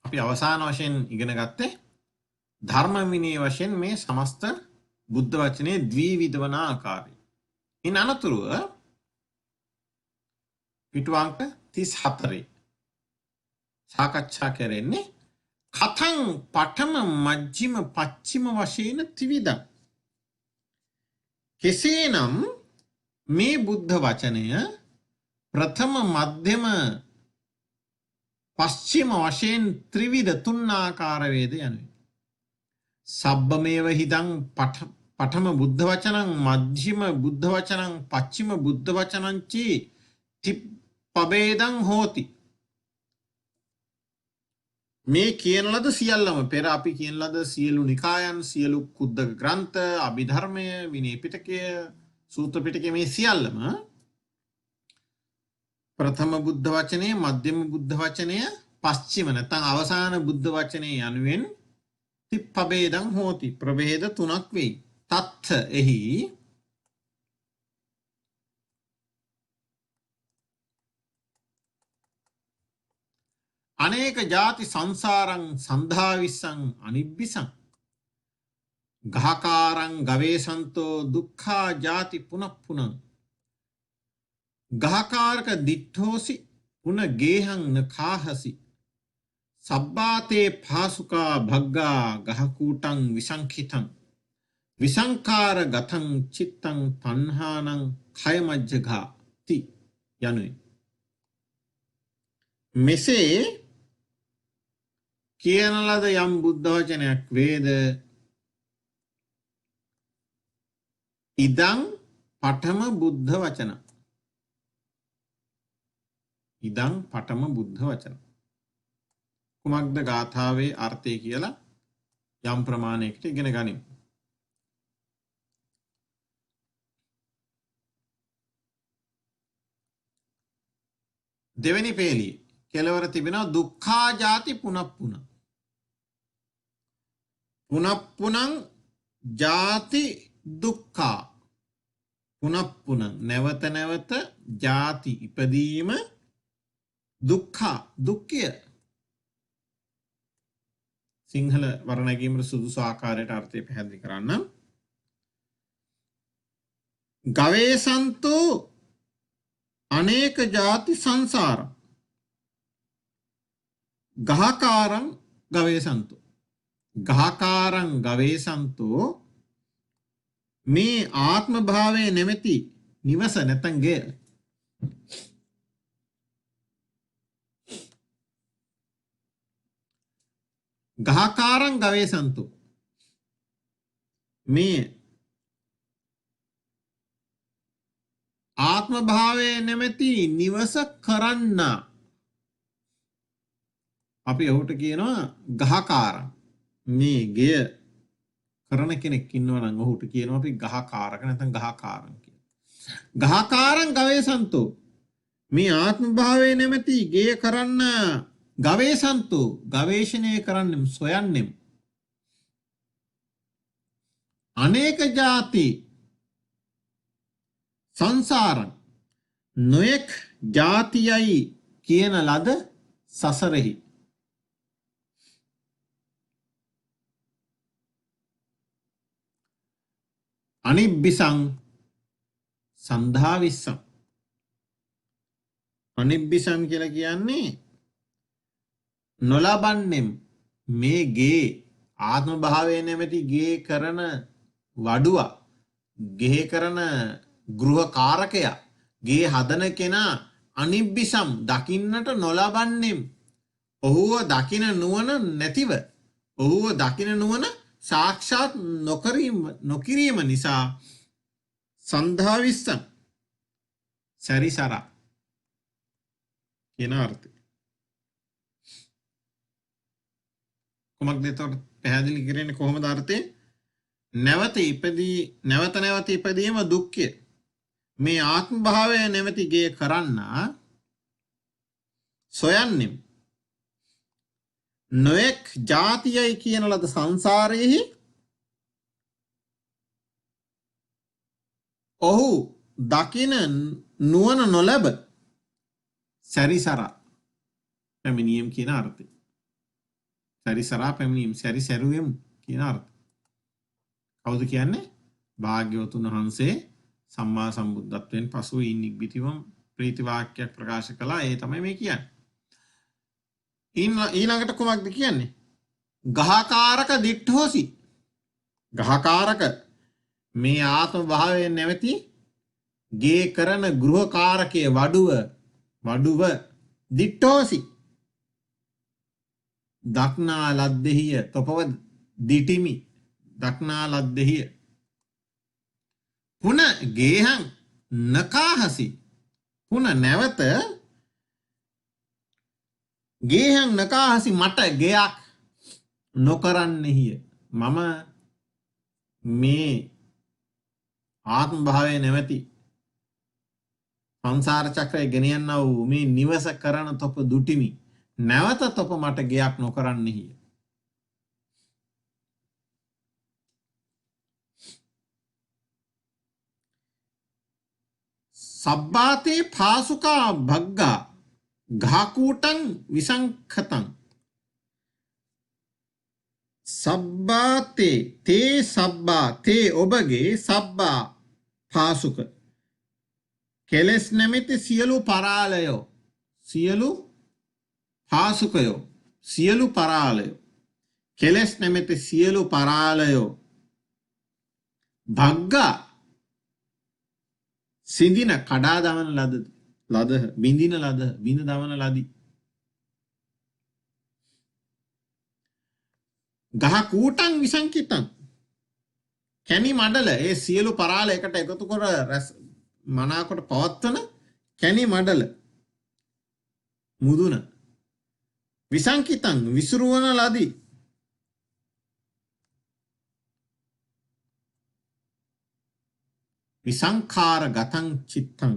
අපි අවසාන වශයෙන් ඉගෙන ගත්තේ ධර්ම විනය වශයෙන් මේ සමස්ත බුද්ධ වචනේ ද්විවිධ වන ආකාරය. ඉන් අනතුරුව පිටුවංක 34 සාකච්ඡා කරන්නේ කතං පඨම මජ්ක්‍ධිම පච්චිම වශයෙන් ත්‍රිවිධං. කෙසේනම් මේ බුද්ධ වචනය ප්‍රථම මධ්‍යම පශ්චිම වශයෙන් ත්‍රිවිධ තුන් ආකාර වේද යනුයි. සබ්බමේව හිදං පඨම බුද්ධ වචනං මධ්‍යම බුද්ධ වචනං පච්චිම බුද්ධ වචනං චි තිප්පබේදං හෝති. මේ කියන ලද සියල්ලම පෙර අපි කියන ලද සියලු නිකායන් සියලු කුද්දක ග්‍රන්ථ අභිධර්මය විනය පිටකය සූත්‍ර පිටකය මේ සියල්ලම ප්‍රථම බුද්ධ වචනය මධ්‍යම බුද්ධ වචනය පශ්චිම නැත්නම් අවසාන බුද්ධ වචනය යනුවෙන් තිප්පබේදං හෝති ප්‍රභේද තුනක් වෙයි. තත්ථ එහි අනේක ජාති සංසාරං සන්ධාවිස්සං අනිබ්බිසං ගහකාරං ගවේසන්තෝ දුක්ඛා ජාති පුනප්පුනං ගහකාරක දිට්ඨෝසි පුන ගේහං නඛාහසි සබ්බාතේ පාසුකා භග්ගා ගහකූටං විසංඛිතං විසංකාර ගතං චිත්තං තණ්හානං khයමජ්ජඝාති යනුයි. මෙසේ කියන ලද යම් බුද්ධ වචනයක් වේද ඉදං පඨම බුද්ධ වචන ඉදං පඨම බුද්ධ වචන කුමක්ද ගාථාවේ අර්ථය කියලා යම් ප්‍රමාණයකට ඉගෙන ගනිමු. දෙවෙනි පේළිය කෙලවර තිබෙනවා දුක්ඛා ජාති පුනප්පුන පුනප්පුනං ජාති දුක්ඛා පුනප්පුනං නැවත නැවත ජාති ඉපදීම දුක්ඛා දුක්ඛය. සිංහල වර්ණගීමට සුදුසු ආකාරයට අර්ථය පැහැදිලි කරන්නම්. ගවේසන්තෝ අනේක ජාති සංසාර ගහකාරං ගවේසන්තෝ ගහකාරං ගවේසන්තෝ මේ ආත්ම භාවයේ නැමැති නිවස නැත්නම් ගේ ගහකාරං ගවේසන්තෝ මේ ආත්ම භාවයේ නැමැති නිවස කරන්න අපි ඔහුට කියනවා ගහකාරං. මේ ගෙය කරන කෙනෙක් ඉන්නවා නම් ඔහුට කියනවා අපි ගහකාරක නැත්නම් ගහකාරං කියලා. ගහකාරං ගවේසන්තෝ මේ ආත්ම භාවයේ නැමැති ගෙය කරන්න ගවේසන්තෝ ගවේෂණය කරන්නෙම් සොයන්නෙම් අනේක ජාති සංසාරං නොයෙක් ජාතියයි කියන ලද සසරෙහි අනිබ්බිසං සන්ධාවිස්සං අනිබ්බිසං කියලා කියන්නේ නොලබන්නෙම් මේ ගේ ආත්ම භාවය නැමැති ගේ කරන වඩුවා ගේ කරන ගෘහ කාරකයා ගේ හදන කෙනා අනිබ්බිසම් දකින්නට නොලබන්නෙම් ඔහුව දකින නුවණ නැතිව ඔහුව දකින නුවණ සාක්ෂාත් නොකිරීම නිසා සන්ධාවිස්සං සැරිසරා කියන අර්ථය. කුමක්ද එතකොට පැහැදිලි කරන්නේ කොහොමද අර්ථය? නැවත නැවත ඉපදීම දුක්ඛය. මේ ආත්ම භාවය නැමැති ගේ කරන්න සොයන්නෙම් නොඑක් ජාතියයි කියන ලද සංසාරයේහි ඔහු දකින නුවණ නොලැබ සැරිසරා පැමිණීම කියන අර්ථය. සැරිසරා පැමිණීම සැරිසැරුවෙමු කියන අර්ථය. කවුද කියන්නේ? භාග්‍යවතුන් වහන්සේ සම්මා සම්බුද්ධත්වයෙන් පසු ඉක්බිතිවම ප්‍රීති වාක්‍යයක් ප්‍රකාශ කළා. ඒ තමයි මේ කියන්නේ. ඊළඟට කොමක්ද කියන්නේ? ගහකාරක දිට්ඨෝසි. ගහකාරක මේ ආත්ම භාවයෙන් නැවති ගේ කරන ගෘහකාරකයේ වඩුව දිට්ඨෝසි. දක්නා ලද්දෙහිය තොපව දිටිමි දක්නා ලද්දෙහිය. පුන ගේහං නකාහසි. පුන නැවත ගේහං නකාහසි මට ගෙයක් නොකරන්නෙහිය. මම මේ ආත්ම භාවය නැවති සංසාර චක්‍රය ගෙන යනා වූ මේ නිවස කරන තොප දුටිමි. නැවත තොප මට ගෙයක් නොකරන්නෙහිය. සබ්බාතේ පාසුකා භග්ගා ගහකූටං විසංඛතං. සබ්බාතේ තේ සබ්බා තේ ඔබගේ සබ්බා පාසුක කෙලෙස් නැමැති සියලු පරාලයෝ සියලු පාසුකයෝ සියලු පරාලයෝ කෙලෙස් නැමැති සියලු පරාලයෝ භග්ගා සිඳින කඩා දමන ලදහ බිඳින ලදහ බිඳ දමන ලදී. ගහ කූටං විසංකිතං කැණි මඩල ඒ සියලු පරාල එකට එකතු කර මනාකොට පවත්වන කැණි මඩල මුදුන විසංකිතං විසුරුවන ලදී. විසංඛාර ගතං චිත්තං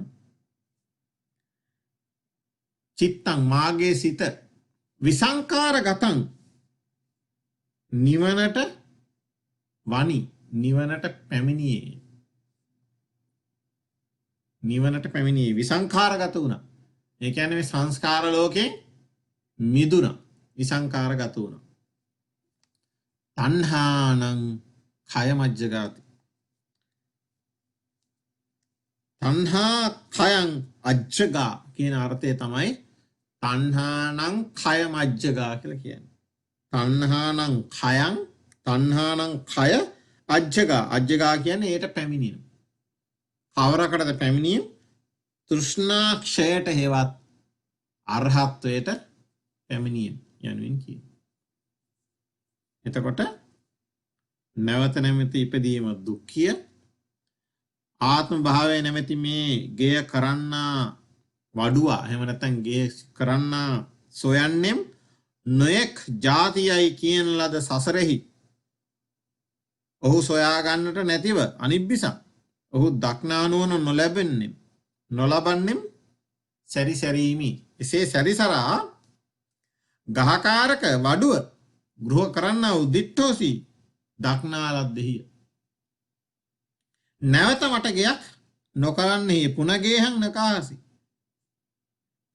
චිත්තං මාගේ සිත විසංඛාර ගතං නිවනට වනි නිවනට පැමිණියේ. නිවනට පැමිණියේ විසංඛාරගත වුණා. ඒ කියන්නේ මේ සංස්කාර ලෝකයෙන් මිදුණා. විසංඛාරගත වුණා. තණ්හානං කය මජ්ජගාති. තණ්හා කයං අජ්ජගා කියන අර්ථය තමයි තණ්හානං කය මජ්ජගා කියලා කියන්නේ. තණ්හානං කයං තණ්හානං කය අජ්ජගා. අජ්ජගා කියන්නේ ඒට පැමිණීම. කවරකටද පැමිණීම? තෘෂ්ණා ක්ෂයට හේවත් අරහත්වයට පැමිණීම යනුවෙන් කියනවා. එතකොට නැවත නැමැති ඉපදීම දුක්ඛිය. ආත්ම භාවය නැමැති මේ ගෙය කරන්නා වඩුවා එහෙම නැත්නම් ගෙය කරන්නා සොයන්නෙම් නොයෙක් ජාතියයි කියන ලද සසරෙහි ඔහු සොයා ගන්නට නැතිව අනිබ්බිසං ඔහු දක්නා නුවණ නොලබන්නෙම් සැරිසැරීමි. එසේ සැරිසරා ගහකාරක වඩුව ගෘහ කරන්නා වූ දිට්ඨෝසි දක්නා ලද්දෙහිය. නැවත මට ගෙයක් නොකරන්නෙහි පුනගේහං නකාහසි.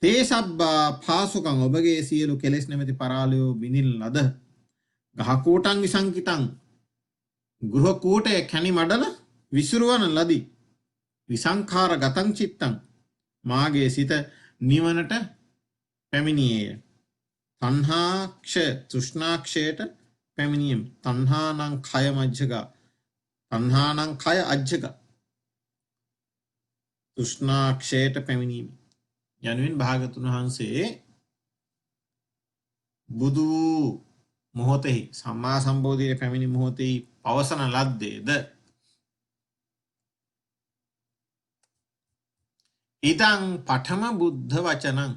තේ සබ්බා පාසුකං ඔබගේ සියලු කෙලෙස් නැමැති පරාලයෝ බිඳින ලද. ගහකූටං විසංකිතං ගෘහ කූටය කැණි මඩල විසුරුවන ලදී. විසංඛාර ගතං චිත්තං මාගේ සිත නිවනට පැමිණියේය. තණ්හාක්ෂ තෘෂ්ණාක්ෂයට පැමිණීම. තණ්හානං කය මජ්ජගා තණ්හානං කය අජ්ජගා. තෘෂ්ණාක්ෂයට පැමිණීම යනුවෙන් භාගතුන් වහන්සේ බුදු මොහොතෙහි සම්මා සම්බෝධියට පැමිණි මොහොතෙහි පවසන ලද්දේද ඉදං පඨම බුද්ධ වචනං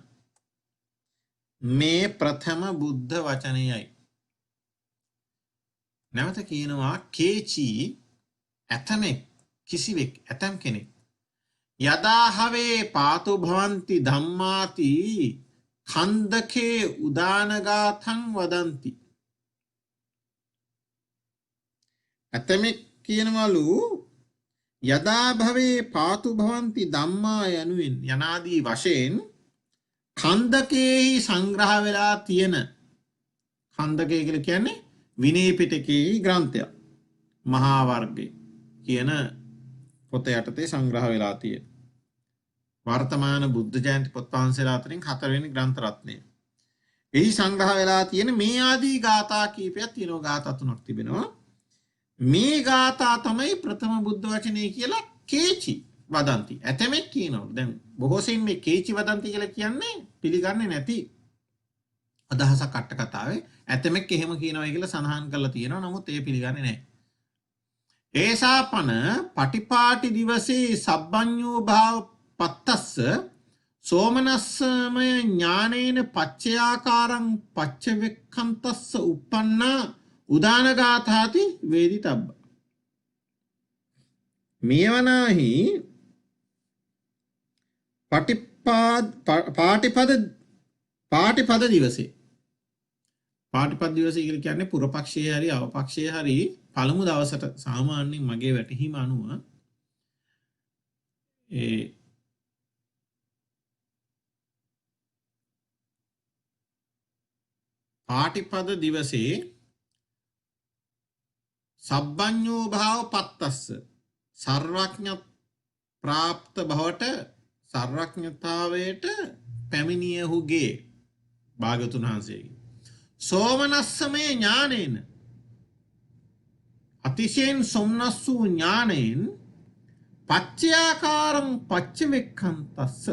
මේ ප්‍රථම බුද්ධ වචනයයි. නැවත කියනවා කේචී ඇතමෙක් කිසිවෙක් ඇතම් කෙනෙක් යදාහවේ පාතු භවಂತಿ ධම්මාති කන්දකේ උදානගාතං වදಂತಿ. ඇතමෙක් කියනවලු යදා භවේ පාතු භවಂತಿ ධම්මා යනුවෙන් යනාදී වශයෙන් කන්දකේහි සංග්‍රහ වෙලා තියෙන ඛණ්ඩකය කියලා කියන්නේ විනය පිටකයේ ග්‍රන්ථයක්. මහා වර්ගය කියන පොත යටතේ සංග්‍රහ වෙලා තියෙන. වර්තමාන බුද්ධ ජයන්ති පොත් වහන්සේලා අතරින් 4 වෙනි ග්‍රන්ථ රත්නය. එහි සංග්‍රහ වෙලා තියෙන මේ ආදී ගාථා කීපයක් තියෙනවා. ගාථා 3ක් තිබෙනවා. මේ ගාථා තමයි ප්‍රථම බුද්ධ වචනේ කියලා කේචි වදන්ති. ඇතමෙක් කියනවා. දැන් බොහෝ සෙයින් මේ කේචි වදන්ති කියලා කියන්නේ පිළිගන්නේ නැති අදහසක් අට කතාවේ. ඇතමෙක් එහෙම කියනවා කියලා සඳහන් කරලා තියෙනවා. නමුත් ඒ පිළිගන්නේ නැහැ. ඒසාපන පටිපාටි දිවසේ සබ්බඤ්ඤෝ භාව පත්තස්ස සෝමනස්සමය ඥානේන පච්චයාකාරං පච්චවෙක්ඛන්තස්ස uppannā උදානගාථාති වේදිතබ්බ. මේවනාහි පාටිපද දිවසේ පාටිපද දිවසේ කියලා කියන්නේ පුරපක්ෂයේ හරි අවපක්ෂයේ හරි පළමු දවසට සාමාන්‍යයෙන් මගේ වැටහීම අනුව ඒ පාටිපද දිවසේ සබ්බඤ්ඤෝ භාව පත්තස්ස සර්වඥ ප්‍රාප්ත බවට සර්වඥතාවයට පැමිණියහුගේ භාගතුන් වහන්සේගේ සෝමනස්සමය ඥානේන අතිශයින් සොම්නස් වූ ඥානයෙන් පච්චයාකාරං පච්චවෙක්ඛන්තස්ස.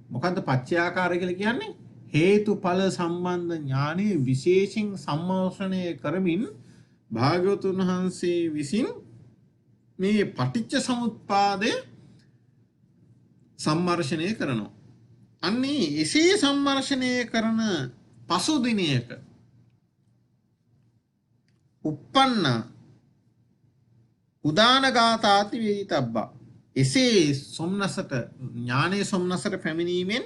මොකද්ද පච්චයාකාරය කියලා කියන්නේ? හේතුඵල සම්බන්ධ ඥානෙ විශේෂයෙන් සම්මර්ෂණය කරමින් භාග්‍යවතුන් වහන්සේ විසින් මේ පටිච්ච සමුප්පාදය සම්මර්ෂණය කරනවා. අන්නේ එසේ සම්මර්ෂණය කරන පසු දිනයක uppන්න උදානගාථාති වේදිතබ්බා. එසේ සොම්නසට ඥානයේ සොම්නසට පැමිණීමෙන්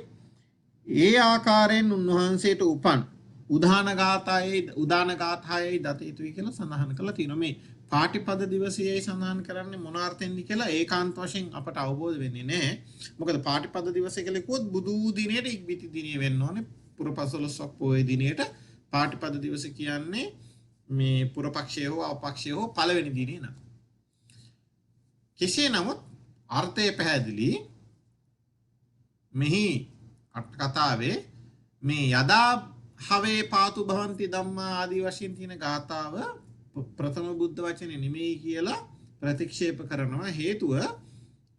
ඒ ආකාරයෙන් උන්වහන්සේට උපන් උදානගාථායේ දත යුතුයි කියලා සඳහන් කරලා තියෙනවා. මේ පාටිපද දිවසයේ සඳහන් කරන්නේ මොන අර්ථයෙන්ද කියලා ඒකාන්ත වශයෙන් අපට අවබෝධ වෙන්නේ නැහැ. මොකද පාටිපද දිවසය කියලා කිව්වොත් බුදු දිනේට ඉක්බිති දිනේ වෙන්න ඕනේ. පුරපසළොස්වක පොයේ දිනේට පාටිපද දිවස කියන්නේ මේ පුරපක්ෂය හෝ අවපක්ෂය හෝ පළවෙනි දිනේ නම. කෙසේ නමුත් අර්ථය පැහැදිලි. මෙහි අට කතාවේ මේ යදා හවේ පාතු භවಂತಿ ධම්මා ආදී වශයෙන් තියෙන ගාථාව ප්‍රථම බුද්ධ වචනේ නෙමෙයි කියලා ප්‍රතික්ෂේප කරනවා. හේතුව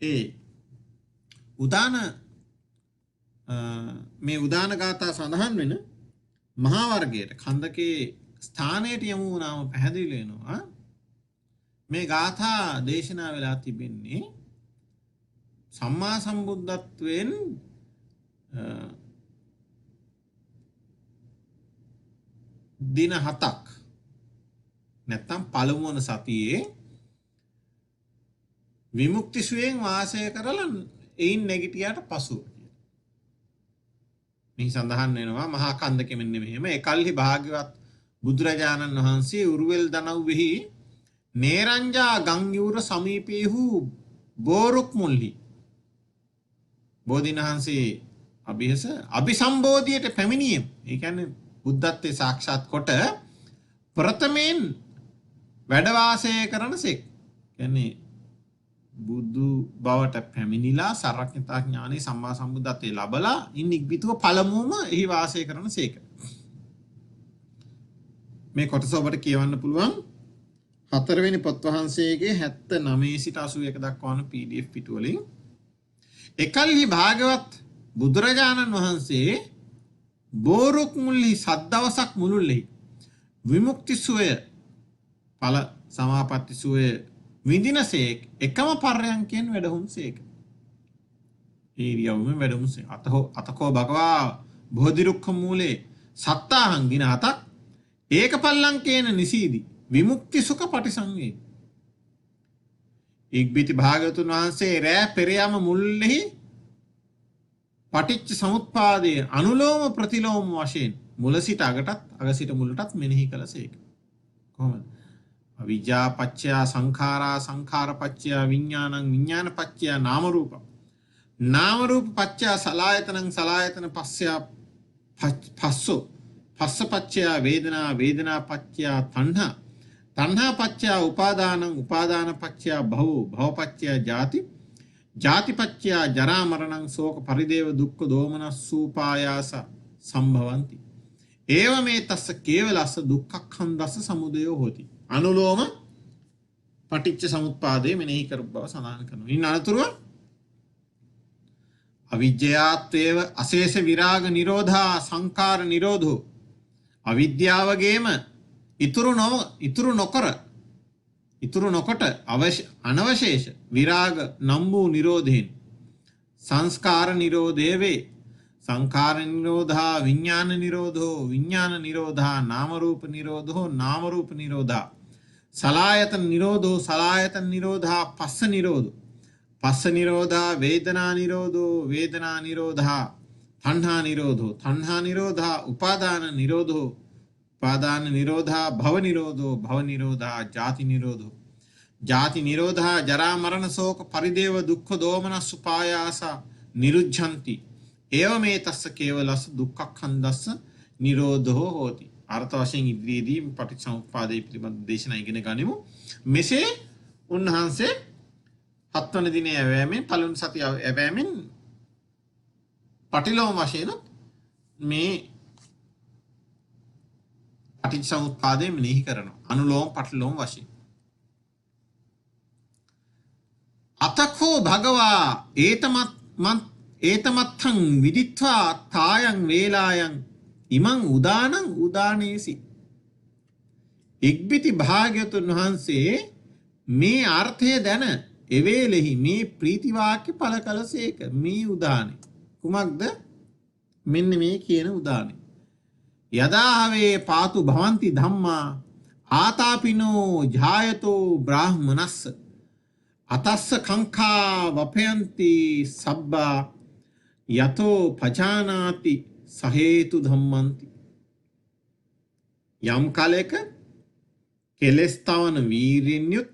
ඒ මේ උදාන ගාථා සඳහන් වෙන මහා වර්ගයට ඛණ්ඩකේ ස්ථානයට යමු වුණාම පැහැදිලි වෙනවා. මේ ගාථා දේශනා වෙලා තිබෙන්නේ සම්මා සම්බුද්ධත්වයෙන් දින 7ක් නැත්තම් පළමු වන සතියේ විමුක්ති සුවයෙන් වාසය කරලා එයින් නැගිටියාට පසු මේ සඳහන් වෙනවා මහා ඛණ්ඩකෙ මෙන්න මෙහෙම. එකල්හි භාග්‍යවත් බුදුරජාණන් වහන්සේ උරුවෙල් දනව්වෙහි නේරංජා ගංයුර සමීපේහු බෝරුක් මුල්හි බෝධිනහන්සේ අභිසම්බෝධියට පැමිණියම්. ඒ කියන්නේ බුද්ධත්වයේ සාක්ෂාත් කොට ප්‍රථමයෙන් වැඩ වාසය කරනසෙක්. කියන්නේ බුදු බවට පැමිණිලා සර්වඥතා ඥානෙ සම්මා සම්බුද්ධත්වයේ ලබලා ඉන් ඉක්බිතුව පළමුවම එහි වාසය කරනසේක. මේ කොටස ඔබට කියවන්න පුළුවන් 4 වෙනි පොත් වහන්සේගේ 79 සිට 81 දක්වා වන PDF පිටුවලින්. එකල්හි භාගවත් බුදුරජාණන් වහන්සේ බෝරුක් මුල්හි සද්දවසක් මුළුල්ලෙහි විමුක්ති සුවය ඵල සමාපatti සුවය විඳිනසේක් එකම පර්යංකයෙන් වැඩහුන්සේක. ඊරියවම වැඩහුන්සේ අතකෝ භගවා බෝධිරුක්ඛ මූලේ සත්තාහං දින 7ක් ඒක පල්ලංකේන නිසීදි විමුක්ති සුඛ පටිසංවේදී. ඉක්බිති භාගතුන් වහන්සේ රෑ පෙරයම මුල්ලෙහි පටිච්ච සමුප්පාදයේ අනුලෝම ප්‍රතිලෝම වශයෙන් මුල සිට අගටත් අග සිට මුලටත් මෙනෙහි කළසේක. කොහොමද? අවිජ්ජා පත්‍ය සංඛාරා සංඛාර පත්‍ය විඥානං විඥාන පත්‍ය නාම රූප නාම රූප පත්‍ය සලආයතනං සලආයතන පස්සය පස්සෝ පස්සපච්චය වේදනා වේදනාපච්චය තණ්හා තණ්හාපච්චය උපාදානං උපාදානපච්චය භවෝ භවපච්චය ජාති ජාතිපච්චය ජරා මරණං ශෝක පරිදේව දුක්ඛ දෝමනස්සූපායාස සම්භවಂತಿ ඒව මේ තස්ස කේවලස්ස දුක්ඛඛන්දස්ස සමුදයෝ හෝති අනුලෝම පටිච්ච සමුප්පාදේ මෙනෙහි කරපු බව සඳහන් කරනවා. ඉන් අනතුරුව අවිජ්ජයාත්වේව අශේෂ විරාග නිරෝධා සංකාර නිරෝධෝ අවිද්‍යාවගේම ඉතුරු නොකොට අනවශේෂ විරාග නම් වූ නිරෝධයෙන් සංස්කාර නිරෝධය වේ. සංඛාර නිරෝධා විඥාන නිරෝධෝ විඥාන නිරෝධා නාම රූප නිරෝධෝ නාම රූප නිරෝධා සලායතන නිරෝධෝ සලායතන නිරෝධා පස්ස නිරෝධෝ පස්ස නිරෝධා වේදනා නිරෝධෝ වේදනා නිරෝධා තණ්හා නිරෝධෝ තණ්හා නිරෝධා උපාදාන නිරෝධෝ උපාදාන නිරෝධා භව නිරෝධෝ භව නිරෝධා ජාති නිරෝධෝ ජාති නිරෝධා ජරා මරණ ශෝක පරිදේව දුක්ඛ දෝමනස් උපායාස නිරුද්ධಂತಿ ඒව මේ තස්ස කේවලස්ස දුක්ඛඛන්දස්ස නිරෝධෝ හෝති. අර්ථ වශයෙන් ඉදිරියේදී පටිච්චසමුප්පාදයේ පිළිබඳ දේශනා ඉගෙන ගනිමු. මෙසේ උන්වහන්සේ 7 වන දිනේ ඇවෑමෙන් පළවෙනි සතිය ඇවෑමෙන් පටිලෝම වශයෙන් මේ පටිච්චසමුප්පාදය මෙනෙහි කරනවා. අනුලෝම පටිලෝම වශයෙන්. අතකෝ භගවා ඒතමත්තං විදිත්වා තායං වේලායන් ඉමං උදානං උදානේසි. ඉක්බිති භාග්‍යවතුන් වහන්සේ මේ අර්ථය දැන එවේලෙහි මේ ප්‍රීතිවාක්‍ය පළ කළසේක. මේ උදානේ කුමක්ද? මෙන්න මේ කියන උදානේ. යදාහවේ පාතු භවಂತಿ ධම්මා ආතාපිනෝ ජායතෝ බ්‍රාහ්මනස්ස අතස්ස කංඛා වපයන්ති සබ්බා යතෝ පජානාති සහේතු ධම්මಂತಿ. යම් කලෙක කෙලස්තවන වීරින්යුත්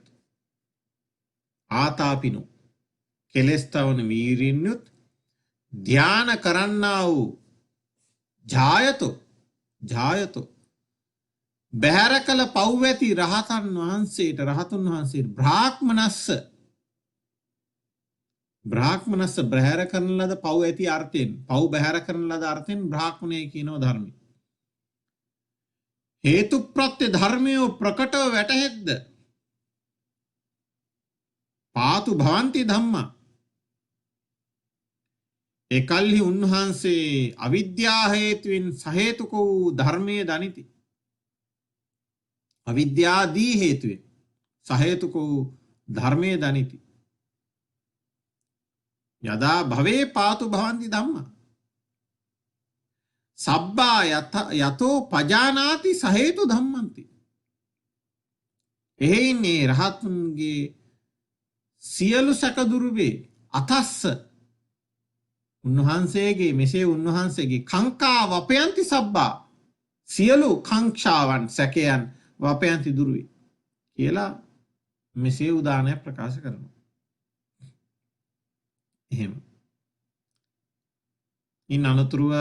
ආතාපිනෝ කෙලස්තවන වීරින්යුත් ධ්‍යාන කරන්නා වූ ජායතෝ බහැර කළ පව් ඇති රහතන් වහන්සේට බ්‍රාහ්මනස්ස බහැර කරන ලද පව් ඇති අර්ථයෙන් පව් බහැර කරන ලද අර්ථයෙන් බ්‍රාහ්මණය කියනෝ ධර්මයි. හේතු ප්‍රත්‍ය ධර්මයෝ ප්‍රකටව වැටහෙද්ද පාතු භවಂತಿ ධම්මා එකල්හි උන්වහන්සේ අවිද්‍යා හේතුවෙන් සහේතුක වූ ධර්මයේ දනිති. අවිද්‍යාදී හේතුවෙන් සහේතුක වූ ධර්මයේ දනිති. යදා භවේ පාතු භවಂತಿ ධම්මා සබ්බා යතෝ පජානාති සහේතු ධම්මಂತಿ. එහෙයින්නේ රහතුන්ගේ සියලු සැකදුරු වේ. අතස්ස උන්වහන්සේගේ මෙසේ උන්වහන්සේගේ කංකා වපයන්ති සබ්බා සියලු කාංක්ෂාවන් සැකයන් වපයන්ති දුරු වේ කියලා මෙසේ උදානයක් ප්‍රකාශ කරනවා. එහෙම. ඉන් අනතුරුව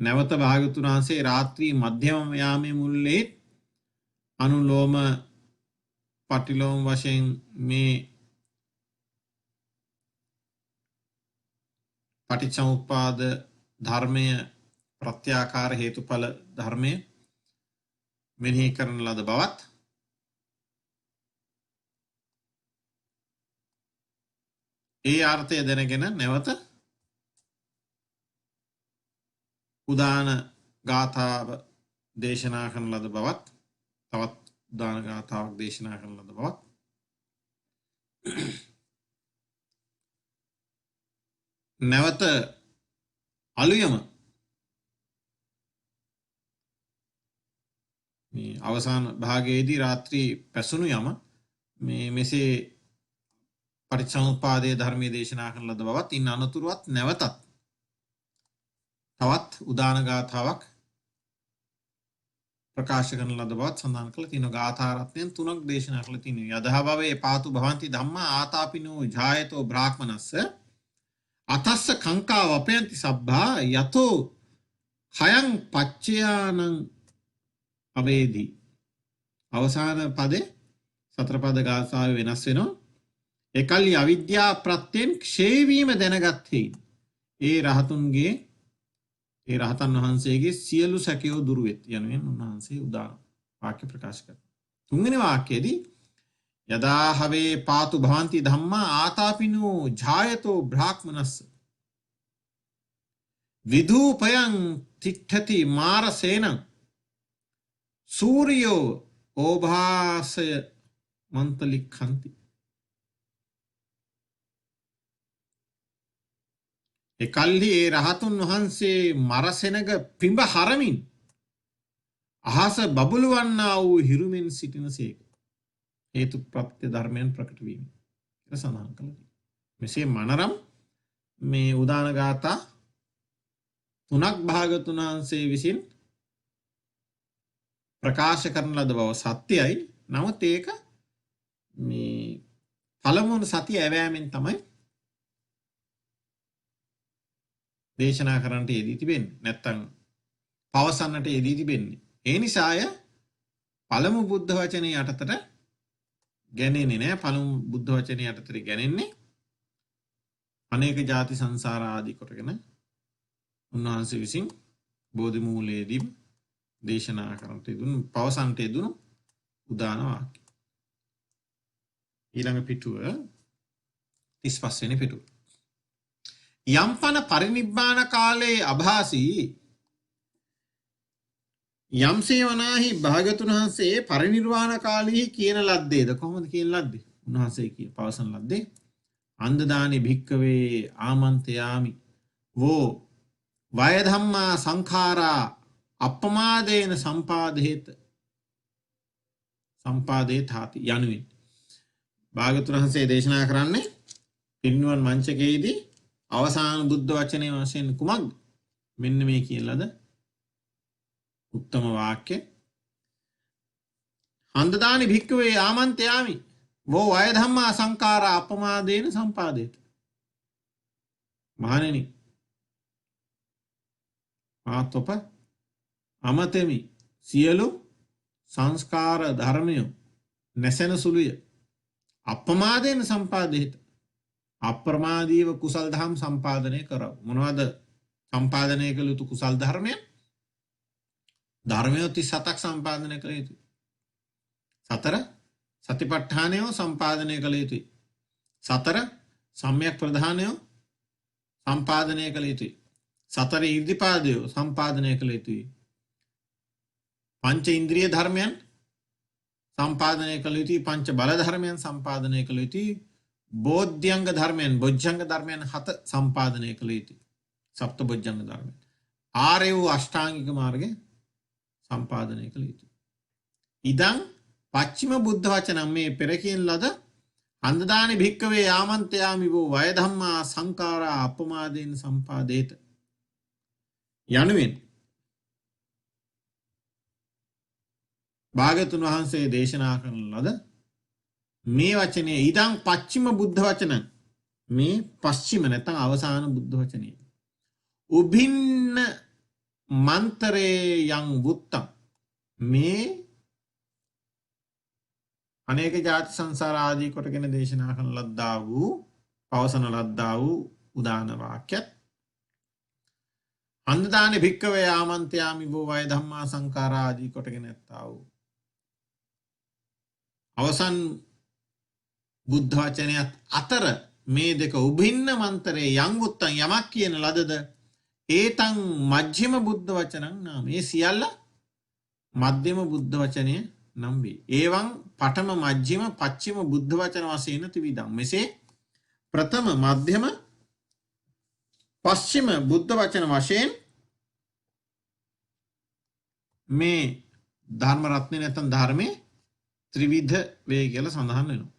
නැවත භාග්‍යවතුන් වහන්සේ රාත්‍රී මධ්‍යම යාමේ මුල්ලේ අනුලෝම පටිලෝම වශයෙන් මේ පටිච්චසමුප්පාද ධර්මය ප්‍රත්‍යාකාර හේතුඵල ධර්මය මෙනෙහි කරන ලද බවත් ඒ අර්ථය දැනගෙන නැවත උදාන ගාථාව දේශනා කරන ලද බවත් තවත් උදාන ගාථාවක් දේශනා කරන ලද බවත් නැවත අලුයම මේ අවසාන භාගයේදී රාත්‍රී පැසුණු යම මේ මෙසේ පටිච්චසමුප්පාදයේ ධර්මයේ දේශනා කරන ලද බවත් ඉන් අනතුරුවත් නැවතත් තවත් උදාන ගාථාවක් ප්‍රකාශ කරන ලද බවත් සඳහන් කළ තියෙනවා. ගාථා රත්නයන් 3ක් දේශනා කළ තියෙනවා. යදහ භවේ පාතු භවಂತಿ ධම්මා ආතාපිනෝ ජායතෝ බ්‍රාහ්මනස්ස අතස්ස කංකා වපයන්ති සබ්බා යතෝ khයං පච්චයානං අවේදී. අවසාන පදේ සතර පද ගාථාව වෙනස් වෙනවා. එකල්හි අවිද්‍යා ප්‍රත්‍යයෙන් ක්ෂය වීම දැනගත්තේ ඒ රහතුන්ගේ ඒ රහතන් වහන්සේගේ සියලු සැකයෝ දුරු වෙත් යනුවෙන් උන්වහන්සේ උදාන වාක්‍ය ප්‍රකාශ කරනවා. තුන්වෙනි වාක්‍යයේදී යදා හවේ පාතු භවಂತಿ ධම්මා ආතාපිනෝ ඡායතෝ බ්‍රාහ්මනස්ස විදූපයං තිට්ඨති මාරසේනං සූර්යෝ ඕභාසය මන්තලික්ඛන්ති. එකල්හි ඒ රහතුන් වහන්සේ මරසෙනග පිඹ හරමින් අහස බබළුවන්නා වූ හිරුමින් සිටිනසේක. හේතු ප්‍රත්‍ය ධර්මයන් ප්‍රකට වීම කියලා සඳහන් කළා. මෙසේ මනරම් මේ උදාන ගාථා තුනක් භාගතුන් වහන්සේ විසින් ප්‍රකාශ කරන ලද බව සත්‍යයි. නමුත් ඒක මේ පළමුවන සතිය ඇවෑමෙන් තමයි දේශනා කරන්නට යෙදී තිබෙන්නේ. නැත්තම් පවසන්නට යෙදී තිබෙන්නේ. ඒ නිසාය පළමු බුද්ධ වචනේ යටතට ගැනෙන්නේ නැහැ. පළමු බුද්ධ වචනේ යටතට ගැනෙන්නේ අනේක ಜಾති සංසාර ආදී කොටගෙන උන්වහන්සේ විසින් බෝධි මූලයේදී දේශනා කරන්නට යෙදුණු පවසන්නට යෙදුණු උදාන වාක්‍ය. ඊළඟ පිටුව 35 වෙනි පිටුව. යම්පන පරිනිබ්බාන කාලේ අභාසී යම්සේ වනාහි භාගතුන් වහන්සේ පරිනිර්වාණ කාලෙහි කියන ලද්දේද. කොහොමද කියන ලද්දේ? උන්වහන්සේ කිය පවසන ලද්දේ අන්දදානි භික්කවේ ආමන්තයාමි වෝ වය ධම්මා සංඛාරා අප්පමාදේන සම්පාදේතාති යනුවෙන් භාගතුන් වහන්සේ දේශනා කරන්නේ පිරිනිවන් මංචකයේදී අවසාන බුද්ධ වචනය වශයෙන් කුමක්ද? මෙන්න මේ කියන ලද උත්තම වාක්‍ය. හන්දදානි භික්කවේ ආමන්තයාමි වෝ වය ධම්මා සංඛාරා අප්පමාදේන සම්පාදේත. මහණෙනි මාතොප අමතෙමි සියලු සංස්කාර ධර්මය නැසෙන සුළුය අප්පමාදේන සම්පාදේත. අප්‍රමාදීව කුසල් දහම් සම්පාදනය කරව. මොනවද සම්පාදනය කළ යුතු කුසල් ධර්මය? ධර්මය 37ක් සම්පාදනය කළ යුතුයි. 4 සතිපට්ඨානය සම්පාදනය කළ යුතුයි. 4 සම්‍යක් ප්‍රධානය සම්පාදනය කළ යුතුයි. 4 ඉර්ධිපාදය සම්පාදනය කළ යුතුයි. පංච ඉන්ද්‍රිය ධර්මයන් සම්පාදනය කළ යුතුයි. පංච බල ධර්මයන් සම්පාදනය කළ යුතුයි. බෝධ්‍යංග ධර්මයන් බොජ්ජංග ධර්මයන් 7 සම්පාදනය කළ යුතුයි. සප්ත බොජ්ජංග ධර්මයන්. ආර්ය වූ අෂ්ටාංගික මාර්ගය සම්පාදනය කළ යුතුයි. ඉදං පච්චිම බුද්ධ වචනම් මේ පෙර කියන ලද හන්දදානි භික්කවේ ආමන්තයාමි වූ වය ධම්මා සංඛාරා අප්පමාදේන සම්පාදේත යනුවෙන් භාගතුන් වහන්සේ දේශනා කරන ලද මේ වචනේ ඉදං පච්චිම බුද්ධ වචන මේ පස්චිම නැත්නම් අවසාන බුද්ධ වචනේ උභින්න මන්තරේ යං වුත්තම් මේ අනේක ಜಾති සංසාර ආදී කොටගෙන දේශනා කරන ලද්දා වූ පවසන ලද්දා වූ උදාන වාක්‍යත් හන්දදානි භික්කවේ ආමන්තයාමි වූ වය ධම්මා සංඛාරා ආදී කොටගෙන ඇත්තා වූ අවසන් බුද්ධ වචනයත් අතර මේ දෙක උභින්න මන්තරේ යං වුත්තම් යමක් කියන ලදද ඒතං මජ්ක්‍ධිම බුද්ධ වචනං නාම. මේ සියල්ල මධ්‍යම බුද්ධ වචනය නම් වේ. ඒවං පඨම මජ්ක්‍ධිම පච්චිම බුද්ධ වචන වශයෙන් ත්‍රිවිධං. මෙසේ ප්‍රථම මධ්‍යම පස්චිම බුද්ධ වචන වශයෙන් මේ ධර්ම රත්නේ නැත්නම් ධර්මයේ ත්‍රිවිධ වේ කියලා සඳහන් වෙනවා.